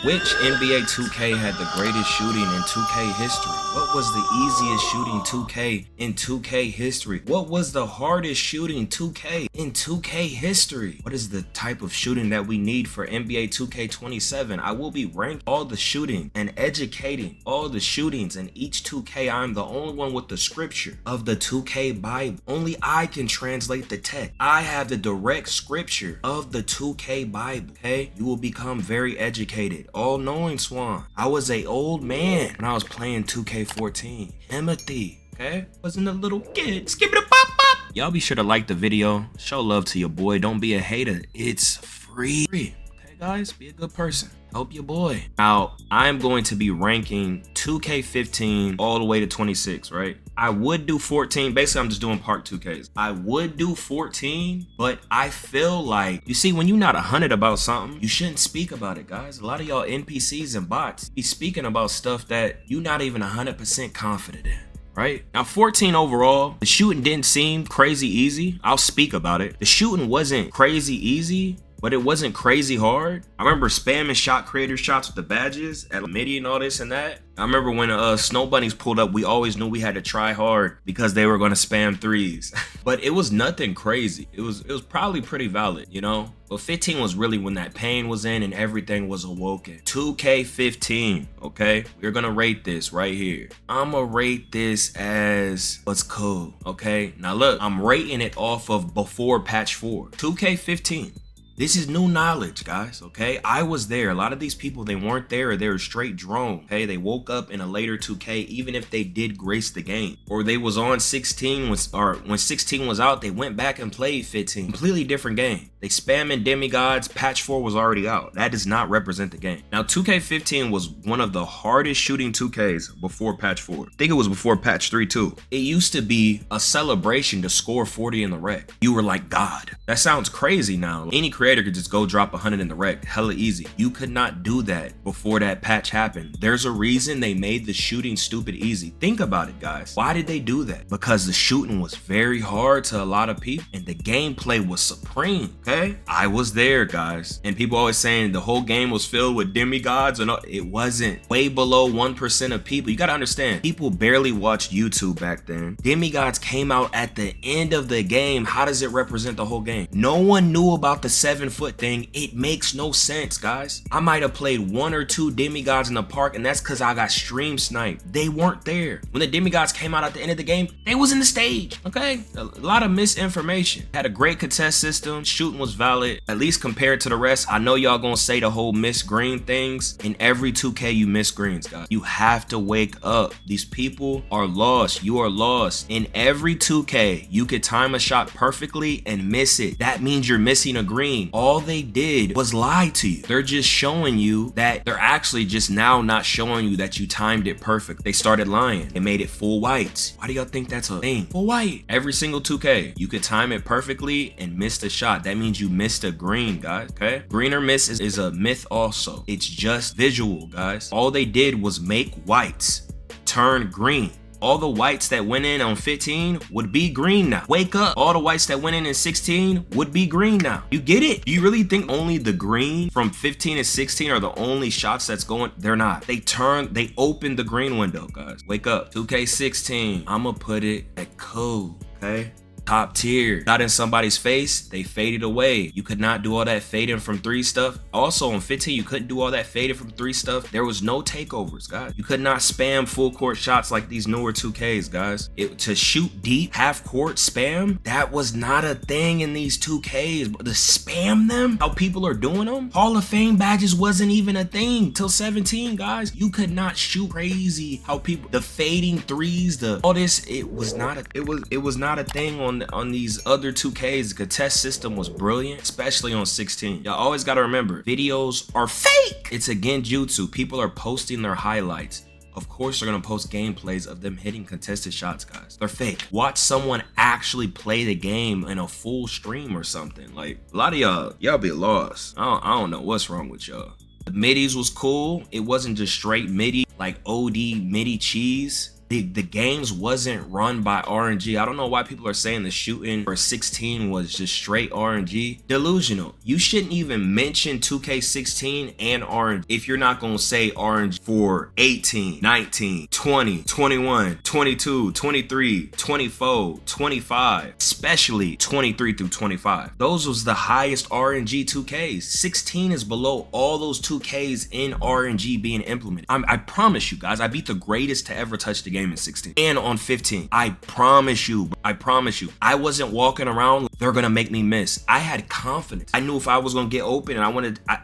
Which NBA 2K had the greatest shooting in 2K history? What was the easiest shooting 2K in 2K history? What was the hardest shooting 2K in 2K history? What is the type of shooting that we need for NBA 2K27? I will be ranked all the shooting and educating all the shootings in each 2K. I'm the only one with the scripture of the 2K Bible. Only I can translate the text. I have the direct scripture of the 2K Bible, okay? You will become very educated. All-knowing Swan. I was a old man when I was playing 2K14. Timothy, okay? Wasn't a little kid. Skip it a pop pop. Y'all be sure to like the video. Show love to your boy. Don't be a hater. It's free. Okay, guys? Be a good person. Help your boy. Now, I'm going to be ranking 2K15 all the way to 26, right? I would do 14. Basically, I'm just doing part 2Ks. I would do 14, but I feel like, you see, when you're not 100 about something, you shouldn't speak about it, guys. A lot of y'all NPCs and bots be speaking about stuff that you're not even 100% confident in. Right? Now 14 overall, the shooting didn't seem crazy easy. I'll speak about it. The shooting wasn't crazy easy, but it wasn't crazy hard. I remember spamming shot creator shots with the badges at MIDI and all this and that. I remember when Snow Bunnies pulled up, we always knew we had to try hard because they were going to spam threes. But it was nothing crazy. It was probably pretty valid, you know? But 15 was really when that pain was in and everything was awoken. 2K15, okay? We're going to rate this right here. I'm going to rate this as what's cool, okay? Now look, I'm rating it off of before patch 4. 2K15. This is new knowledge, guys, okay? I was there. A lot of these people, they weren't there. They were straight drone, okay? They woke up in a later 2K, even if they did grace the game. Or they was on 16, when 16 was out, they went back and played 15. Completely different game. They spamming demigods. Patch 4 was already out. That does not represent the game. Now, 2K15 was one of the hardest shooting 2Ks before patch 4. I think it was before patch 3 too. It used to be a celebration to score 40 in the rec. You were like God. That sounds crazy now. Any creator could just go drop 100 in the rec, hella easy. You could not do that before that patch happened. There's a reason they made the shooting stupid easy. Think about it, guys. Why did they do that? Because the shooting was very hard to a lot of people and the gameplay was supreme, okay? I was there, guys. And people always saying the whole game was filled with demigods and it wasn't. Way below 1% of people. You gotta understand, people barely watched YouTube back then. Demigods came out at the end of the game. How does it represent the whole game? No one knew about the 7-foot thing. It makes no sense, guys. I might have played 1 or 2 demigods in the park and that's because I got stream sniped. They weren't there. When the demigods came out at the end of the game, they was in the stage, okay? A lot of misinformation. Had a great contest system. Shooting was valid, at least compared to the rest. I know y'all gonna say the whole miss green things. In every 2K, you miss greens, guys. You have to wake up. These people are lost. You are lost. In every 2K, you could time a shot perfectly and miss it. That means you're missing a green. All they did was lie to you. They're just showing you that they're actually just now not showing you that you timed it perfect. They started lying. They made it full whites. Why do y'all think that's a thing? Full white. Every single 2K, you could time it perfectly and miss the shot. That means you missed a green, guys, okay? Green or miss is a myth also. It's just visual, guys. All they did was make whites turn green. All the whites that went in on 15 would be green now. Wake up. All the whites that went in 16 would be green now. You get it? Do you really think only the green from 15 and 16 are the only shots that's going? They're not. They opened the green window, guys. Wake up. 2K16, I'ma put it at cool, okay? Top tier. Shot in somebody's face, they faded away. You could not do all that fading from 3 stuff. Also on 15, you couldn't do all that fading from 3 stuff. There was no takeovers, guys. You could not spam full court shots like these newer 2Ks, guys. To shoot deep, half court spam, that was not a thing in these 2Ks. But to spam them, how people are doing them, Hall of Fame badges wasn't even a thing till 17, guys. You could not shoot crazy how people, the fading threes, all this, it was not a thing on these other 2Ks. The contest system was brilliant, especially on 16. Y'all always gotta remember, videos are fake. It's a genjutsu. People are posting their highlights. Of course they're gonna post gameplays of them hitting contested shots, guys. They're fake. Watch someone actually play the game in a full stream or something. Like, a lot of y'all be lost. I don't know what's wrong with y'all. The middies was cool. It wasn't just straight midi, like OD midi cheese. The games wasn't run by RNG. I don't know why people are saying the shooting for 16 was just straight RNG. Delusional. You shouldn't even mention 2K16 and RNG if you're not gonna say RNG for 18, 19, 20, 21, 22, 23, 24, 25, especially 23 through 25. Those was the highest RNG 2Ks. 16 is below all those 2Ks in RNG being implemented. I promise you guys, I beat the greatest to ever touch the game in 16 and on 15. I promise you, I wasn't walking around they're gonna make me miss. I had confidence. I knew if I was gonna get open and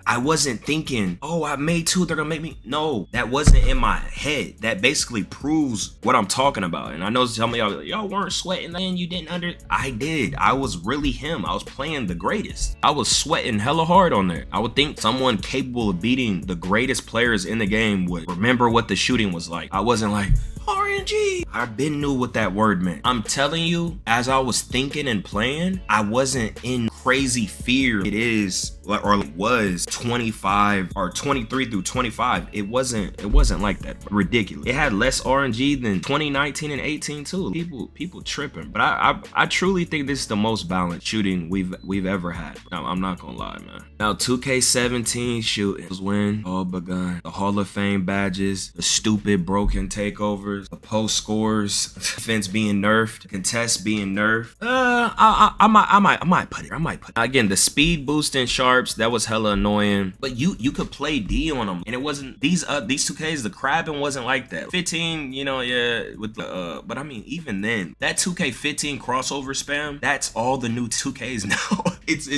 I wasn't thinking, oh, I made two, they're gonna make me. No, that wasn't in my head. That basically proves what I'm talking about. And I know some of y'all weren't sweating and you didn't I did. I was really him. I was playing the greatest. I was sweating hella hard on there. I would think someone capable of beating the greatest players in the game would remember what the shooting was like. I wasn't like, RNG. I been knew what that word meant. I'm telling you, as I was thinking and playing, I wasn't in crazy fear. It is or was 25 or 23 through 25. It wasn't like that. Ridiculous. It had less RNG than 2019 and 18 too. People tripping. But I truly think this is the most balanced shooting we've ever had. I'm not gonna lie, man. Now 2K17 shooting was when all begun. The Hall of Fame badges, the stupid broken takeovers, the post scores, defense being nerfed, contests being nerfed. I might put it. Again, the speed boost in sharps, that was hella annoying. But you could play D on them, and it wasn't these 2Ks. The crabbing wasn't like that. 15, yeah, with the but I mean, even then, that 2K15 crossover spam, that's all the new 2Ks now. It's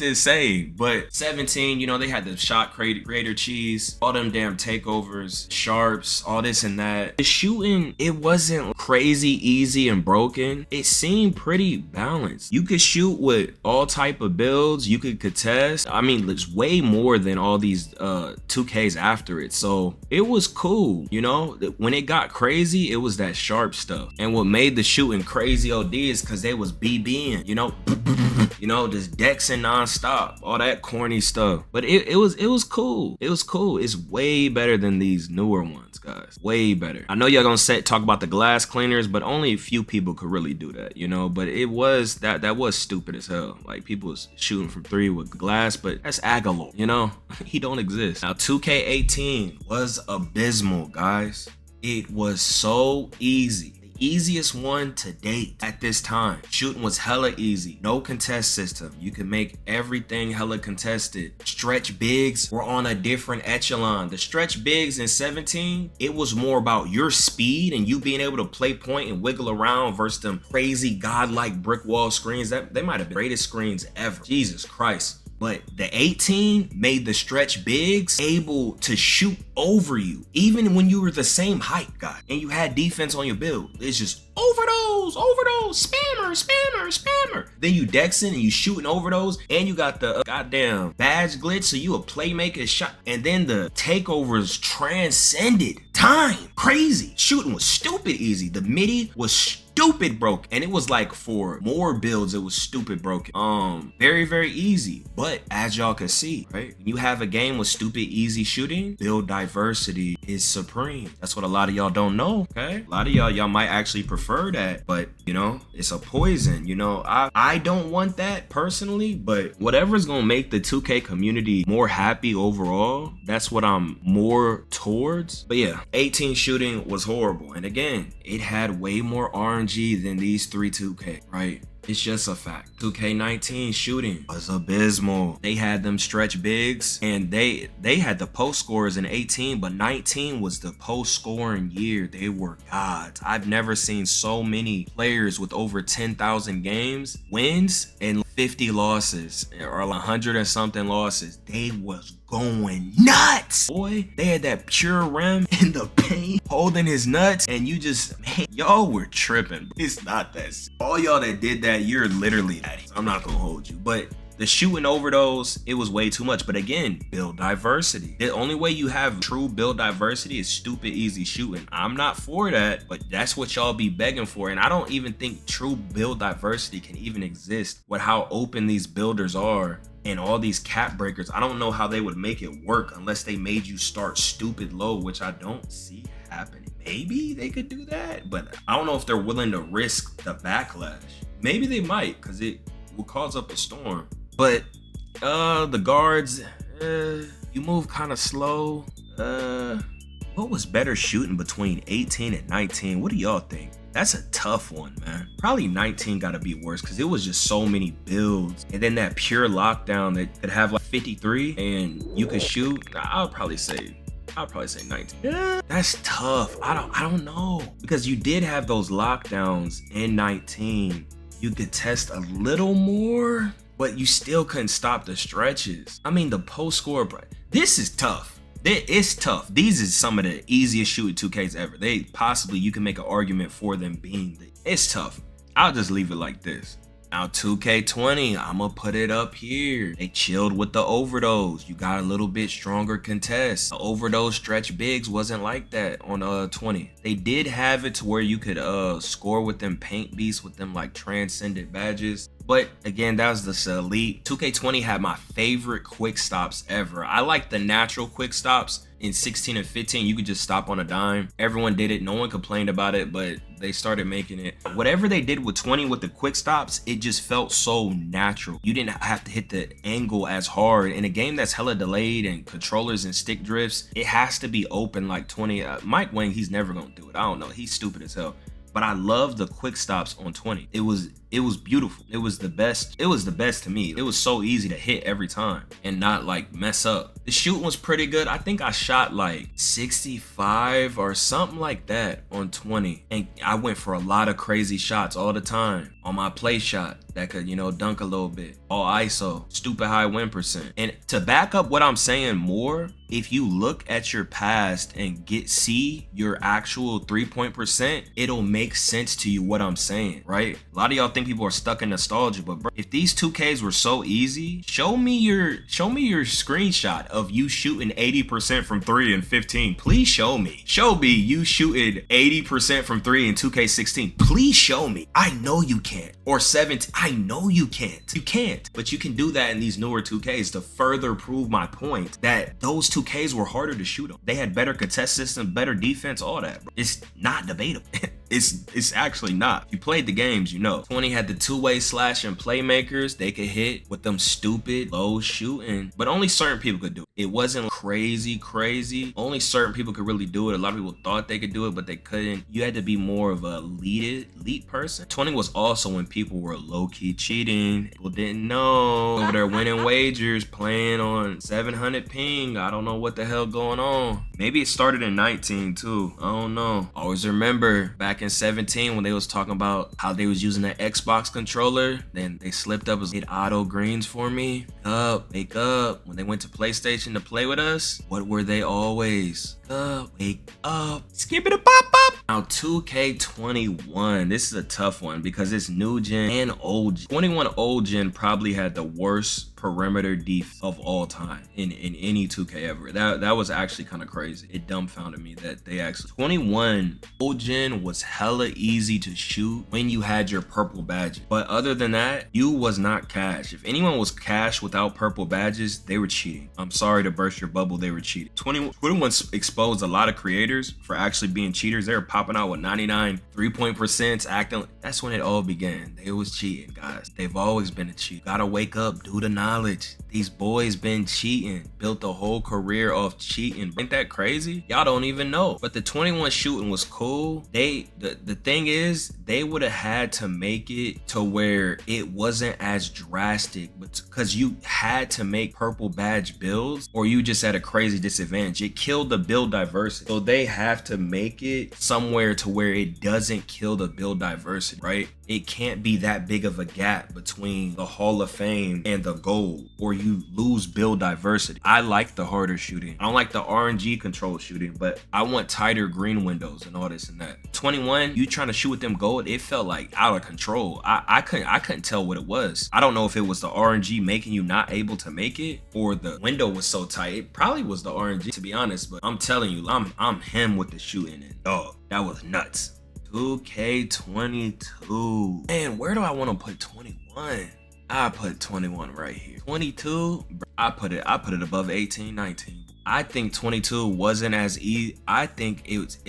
insane. But 17, they had the shot creator cheese, all them damn takeovers, sharps, all this and that. The shooting, it wasn't crazy easy and broken. It seemed pretty balanced. You could shoot with all type of builds. You could contest. I mean, it's way more than all these 2Ks after it. So it was cool. When it got crazy, it was that sharp stuff. And what made the shooting crazy OD is because they was BBing, just dexing nonstop, all that corny stuff. But it was cool. It was cool. It's way better than these newer ones, guys. Way better. I know y'all gonna talk about the glass cleaners, but only a few people could really do that, But it was that was stupid as hell. Like people was shooting from 3 with glass, but that's Agalor, he don't exist. Now 2K18 was abysmal, guys. It was so easy. Easiest one to date at this time. Shooting was hella easy. No contest system. You can make everything hella contested. Stretch bigs were on a different echelon. The stretch bigs in 17, it was more about your speed and you being able to play point and wiggle around versus them crazy godlike brick wall screens. They might have been the greatest screens ever. Jesus Christ. But the 18 made the stretch bigs able to shoot over you, even when you were the same height, guy, and you had defense on your build. It's just overdose, spammer. Then you dexing and you shooting overdose, and you got the goddamn badge glitch, so you a playmaker shot. And then the takeovers transcended time. Crazy. Shooting was stupid easy. The midi was stupid broke, and it was like for more builds it was stupid broken. Very, very easy. But as y'all can see, right, when you have a game with stupid easy shooting, build diversity is supreme. That's what a lot of y'all don't know. Okay, a lot of y'all might actually prefer that, but it's a poison. I don't want that personally, but whatever's gonna make the 2K community more happy overall, that's what I'm more towards. But yeah, 18 shooting was horrible, and again, it had way more RNG than these 3 2K, right? It's just a fact. 2K19 shooting was abysmal. They had them stretch bigs, and they had the post scores in 18, but 19 was the post scoring year. They were gods. I've never seen so many players with over 10,000 games wins and 50 losses or 100 and something losses. They was going nuts. Boy, they had that pure rim in the paint holding his nuts, and you just, man, y'all were tripping. It's not that. All y'all that did that, you're literally at it. I'm not gonna hold you, but the shooting overdose, it was way too much. But again, build diversity. The only way you have true build diversity is stupid easy shooting. I'm not for that, but that's what y'all be begging for. And I don't even think true build diversity can even exist with how open these builders are and all these cap breakers. I don't know how they would make it work unless they made you start stupid low, which I don't see happening. maybe they could do that, but I don't know if they're willing to risk the backlash. Maybe they might, because it will cause up a storm. But the guards, you move kind of slow. What was better shooting between 18 and 19? What do y'all think? That's a tough one, man. Probably 19 gotta be worse because it was just so many builds. And then that pure lockdown that could have like 53 and you could shoot. I'll probably say 19. Yeah, that's tough. I don't know. Because you did have those lockdowns in 19. You could test a little more, but you still couldn't stop the stretches. I mean, the post score, this is tough. It's tough. These is some of the easiest shooting 2Ks ever. You can make an argument for them being it's tough. I'll just leave it like this. Now 2K20, I'ma put it up here. They chilled with the overdose. You got a little bit stronger contest. The overdose stretch bigs wasn't like that on 20. They did have it to where you could score with them paint beasts with them like transcendent badges. But again, that was the elite. 2K20 had my favorite quick stops ever. I like the natural quick stops. In 16 and 15, you could just stop on a dime. Everyone did it. No one complained about it, but they started making it. Whatever they did with 20 with the quick stops, it just felt so natural. You didn't have to hit the angle as hard. In a game that's hella delayed and controllers and stick drifts, it has to be open like 20. Mike Wang, he's never gonna do it. I don't know. He's stupid as hell. But I love the quick stops on 20. It was beautiful. It was the best. It was the best to me. It was so easy to hit every time and not like mess up. The shooting was pretty good. I think I shot like 65 or something like that on 20. And I went for a lot of crazy shots all the time on my play shot that could, dunk a little bit. All ISO, stupid high win percent. And to back up what I'm saying more, if you look at your past and see your actual 3-point percent, it'll make sense to you what I'm saying, right? A lot of y'all think people are stuck in nostalgia, but bro, if these 2Ks were so easy, show me your screenshot of you shooting 80% from 3 in 15. Please show me. Show me you shooting 80% from 3 in 2K16. Please show me. I know you can't. Or 17. I know you can't. You can't. But you can do that in these newer 2Ks to further prove my point that those 2Ks were harder to shoot on. They had better contest system, better defense, all that. Bro. It's not debatable. It's actually not. If you played the games, 20 had the two-way slash and playmakers. They could hit with them stupid low shooting, but only certain people could do it. It wasn't crazy. Only certain people could really do it. A lot of people thought they could do it, but they couldn't. You had to be more of a elite person. 20 was also when people were low-key cheating. People didn't know. Over there winning wagers, playing on 700 ping. I don't know what the hell going on. Maybe it started in 19 too. I don't know. Always remember back in 17 when they was talking about how they was using the Xbox controller, then they slipped up as hit auto greens for me. Wake up. When they went to PlayStation to play with us, what were they always? Wake up. Skip it a pop up. Now 2K21. This is a tough one because it's new gen and old gen. 21 old gen probably had the worst perimeter defense of all time in any 2K ever. That was actually kind of crazy. It dumbfounded me that they actually 21 old gen was hella easy to shoot when you had your purple badge. But other than that, you was not cash. If anyone was cash without purple badges, they were cheating. I'm sorry to burst your bubble, they were cheating. 21 exposed a lot of creators for actually being cheaters. They were popping out with 99 3-point percents, acting. That's when it all began. They was cheating, guys. They've always been a cheat. Gotta wake up, do the knowledge. These boys been cheating, built a whole career off cheating. Ain't that crazy? Y'all don't even know. But the 21 shooting was cool. The thing is, they would have had to make it to where it wasn't as drastic, but because you had to make purple badge builds or you just had a crazy disadvantage. It killed the build diversity. So they have to make it somewhere to where it doesn't kill the build diversity, right? It can't be that big of a gap between the Hall of Fame and the gold, or you lose build diversity. I like the harder shooting. I don't like the RNG control shooting, but I want tighter green windows and all this and that. 21, you trying to shoot with them gold, it felt like out of control. I couldn't tell what it was. I don't know if it was the RNG making you not able to make it or the window was so tight. It probably was the RNG, to be honest, but I'm telling you, I'm him with the shooting, and dog, that was nuts. 2K22. Man, where do I want to put 21? I put 21 right here. 22, I put it above 18, 19. I think 22 wasn't as easy. I think it's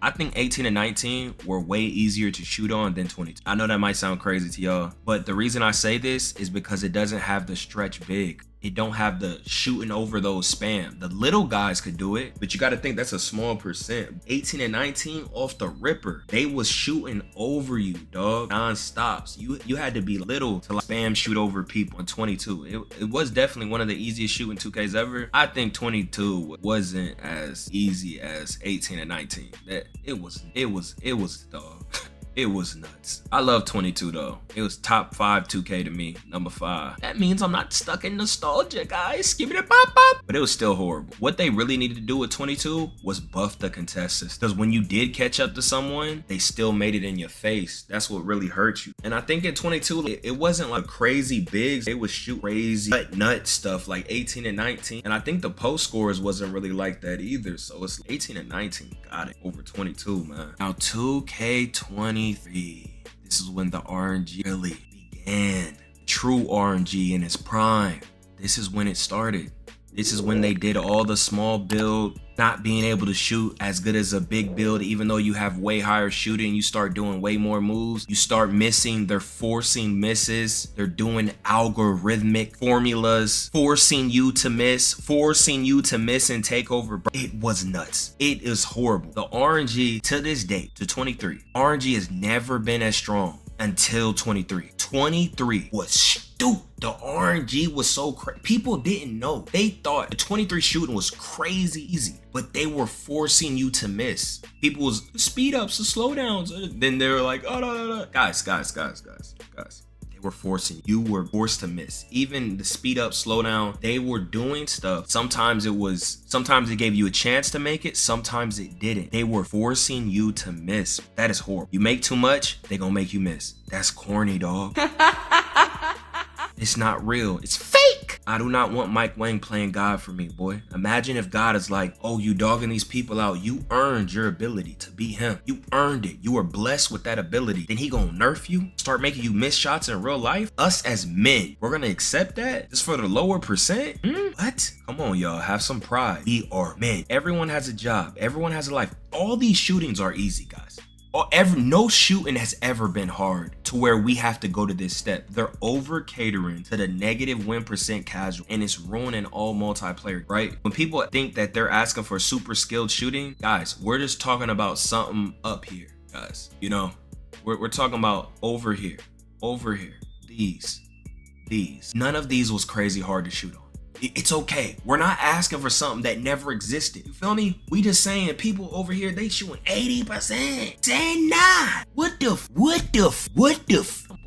I think 18 and 19 were way easier to shoot on than 22. I know that might sound crazy to y'all, but the reason I say this is because it doesn't have the stretch big. It don't have the shooting over those spam. The little guys could do it, but you got to think that's a small percent. 18 and 19 off the ripper, they was shooting over you, dog, non-stops. You had to be little to like spam shoot over people in 22. It was definitely one of the easiest shooting 2Ks ever. I think 22 wasn't as easy as 18 and 19. It was dog. It was nuts. I love 22 though. It was top 5 2K to me, number 5. That means I'm not stuck in nostalgia, guys. Give it a pop pop. But it was still horrible. What they really needed to do with 22 was buff the contestants. Because when you did catch up to someone, they still made it in your face. That's what really hurt you. And I think in 22, it wasn't like crazy bigs. They would shoot crazy nut stuff like 18 and 19. And I think the post scores wasn't really like that either. So it's 18 and 19. Got it. Over 22, man. Now 2K23. This is when the RNG really began. True RNG in its prime. This is when it started. This is when they did all the small build, not being able to shoot as good as a big build, even though you have way higher shooting, you start doing way more moves. You start missing, they're forcing misses. They're doing algorithmic formulas, forcing you to miss and take over. It was nuts. It is horrible. The RNG to this day, to 23, RNG has never been as strong until 23. 23 was stupid. The RNG was so crazy. People didn't know. They thought the 23 shooting was crazy easy, but they were forcing you to miss. People was speed ups, the slowdowns. Then they were like, oh, no. Guys. They were forcing. You were forced to miss. Even the speed up, slow down, they were doing stuff. Sometimes it gave you a chance to make it. Sometimes it didn't. They were forcing you to miss. That is horrible. You make too much, they gonna make you miss. That's corny, dog. It's not real. It's fake. I do not want Mike Wang playing God for me, boy. Imagine if God is like, oh, you dogging these people out. You earned your ability to be him. You earned it. You were blessed with that ability. Then he gonna nerf you, start making you miss shots in real life. Us as men, we're gonna accept that just for the lower percent? What? Come on, y'all. Have some pride. We are men. Everyone has a job. Everyone has a life. All these shootings are easy, guys. No shooting has ever been hard to where we have to go to this step. They're over catering to the negative win percent casual, and it's ruining all multiplayer, right? When people think that they're asking for super skilled shooting, guys, we're just talking about something up here, guys. You know, we're talking about over here, these. None of these was crazy hard to shoot on. It's okay. We're not asking for something that never existed. You feel me? We just saying people over here, they shooting 80%. 10-9. What the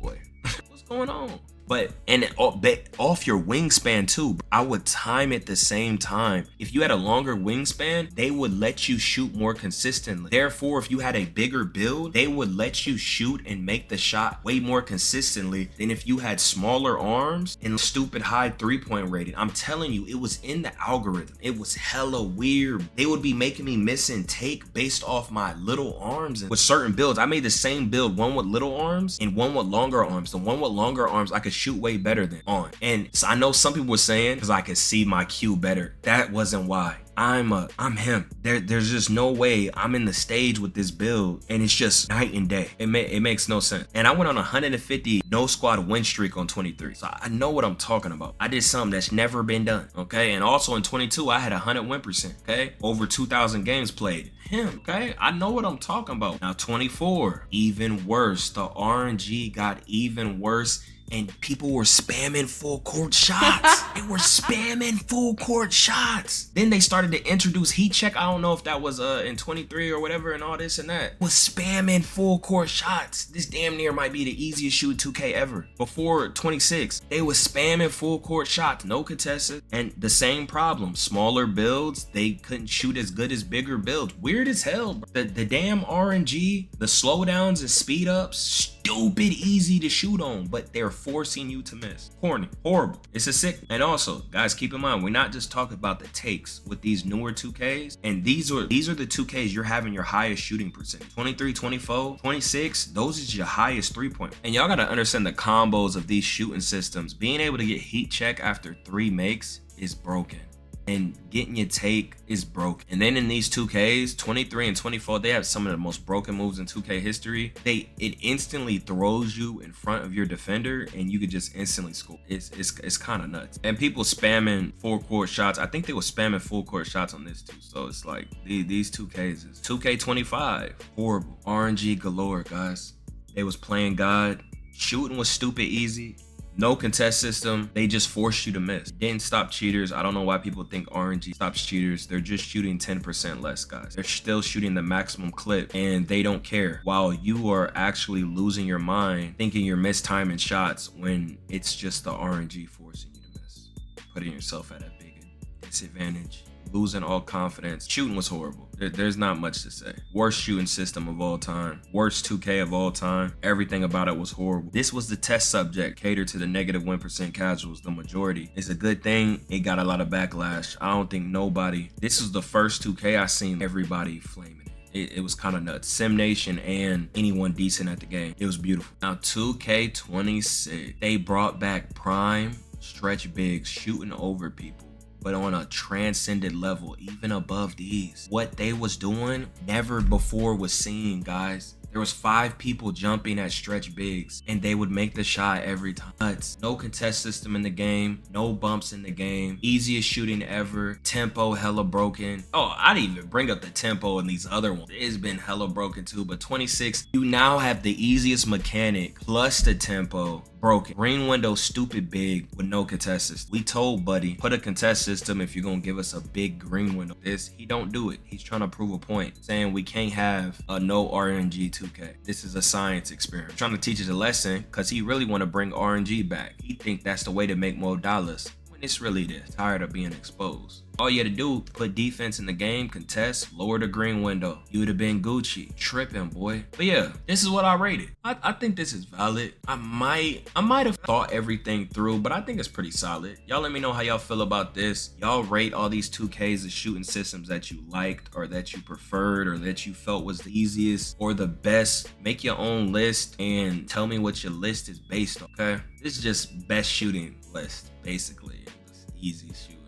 boy, what's going on? But, and off your wingspan too, I would time it the same time. If you had a longer wingspan, they would let you shoot more consistently. Therefore, if you had a bigger build, they would let you shoot and make the shot way more consistently than if you had smaller arms and stupid high 3-point rating. I'm telling you, it was in the algorithm. It was hella weird. They would be making me miss and take based off my little arms. And with certain builds, I made the same build, one with little arms and one with longer arms. The one with longer arms, I could shoot way better than on. And so I know some people were saying because I could see my cue better. That wasn't why. I'm him. There's just no way I'm in the stage with this build, and it's just night and day. It makes no sense. And I went on a 150 no squad win streak on 23, so I know what I'm talking about. I did something that's never been done, okay? And also in 22, I had 100 win percent, okay? Over 2,000 games played. Him, okay? I know what I'm talking about. Now 24, even worse. The RNG got even worse. And people were spamming full court shots. They were spamming full court shots. Then they started to introduce heat check. I don't know if that was in 23 or whatever and all this and that. Was spamming full court shots. This damn near might be the easiest shoot 2K ever. Before 26, they was spamming full court shots. No contested. And the same problem. Smaller builds, they couldn't shoot as good as bigger builds. Weird as hell, bro. The damn RNG, the slowdowns and speed ups, stupid easy to shoot on, but they're forcing you to miss. Corny, horrible. It's a sick. And also, guys, keep in mind, we're not just talking about the takes with these newer 2Ks. And these are the 2Ks you're having your highest shooting percentage. 23, 24, 26, those is your highest 3-point. And y'all gotta understand the combos of these shooting systems. Being able to get heat check after 3 makes is broken. and getting your take is broken. And then in these 2Ks, 23 and 24, they have some of the most broken moves in 2K history. It instantly throws you in front of your defender and you could just instantly score. It's kind of nuts. And people spamming full court shots. I think they were spamming full court shots on this too. So it's like these 2Ks is 2K25, horrible. RNG galore, guys. They was playing God. Shooting was stupid easy. No contest system. They just forced you to miss. Didn't stop cheaters. I don't know why people think RNG stops cheaters. They're just shooting 10% less, guys. They're still shooting the maximum clip and they don't care. While you are actually losing your mind thinking you're mistiming shots when it's just the RNG forcing you to miss. Putting yourself at a big disadvantage. Losing all confidence. Shooting was horrible. There's not much to say. Worst shooting system of all time. Worst 2K of all time. Everything about it was horrible. This was the test subject catered to the negative 1% casuals, the majority. It's a good thing it got a lot of backlash. I don't think nobody. This was the first 2K I seen everybody flaming it. It was kind of nuts. Sim Nation and anyone decent at the game. It was beautiful. Now 2K26. They brought back prime stretch bigs shooting over people, but on a transcended level, even above these. What they was doing never before was seen, guys. There was 5 people jumping at stretch bigs and they would make the shot every time. Nuts. No contest system in the game, no bumps in the game, easiest shooting ever, tempo hella broken. Oh, I didn't even bring up the tempo in these other ones. It's been hella broken too, but 26, you now have the easiest mechanic plus the tempo broken. Green window stupid big with no contest system. We told Buddy, put a contest system if you're gonna give us a big green window. He don't do it. He's trying to prove a point, saying we can't have a no RNG 2K. This is a science experiment. Trying to teach us a lesson because he really want to bring RNG back. He think that's the way to make more dollars. When it's really this. Tired of being exposed. All you had to do, put defense in the game, contest, lower the green window. You would have been Gucci. Tripping, boy. But yeah, this is what I rated. I think this is valid. I might have thought everything through, but I think it's pretty solid. Y'all let me know how y'all feel about this. Y'all rate all these 2Ks as shooting systems that you liked or that you preferred or that you felt was the easiest or the best. Make your own list and tell me what your list is based on, okay? This is just best shooting list, basically. It's easy shooting.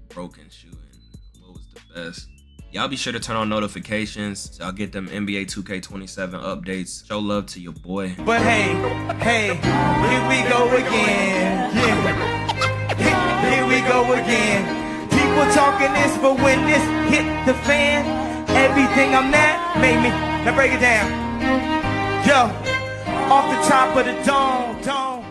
Broken shooting. What was the best? Y'all be sure to turn on notifications so I'll get them NBA 2K27 updates. Show love to your boy. But hey, here we go again. Yeah. Here we go again. People talking this, but when this hit the fan, everything I'm at made me. Now break it down. Yo, off the top of the dome.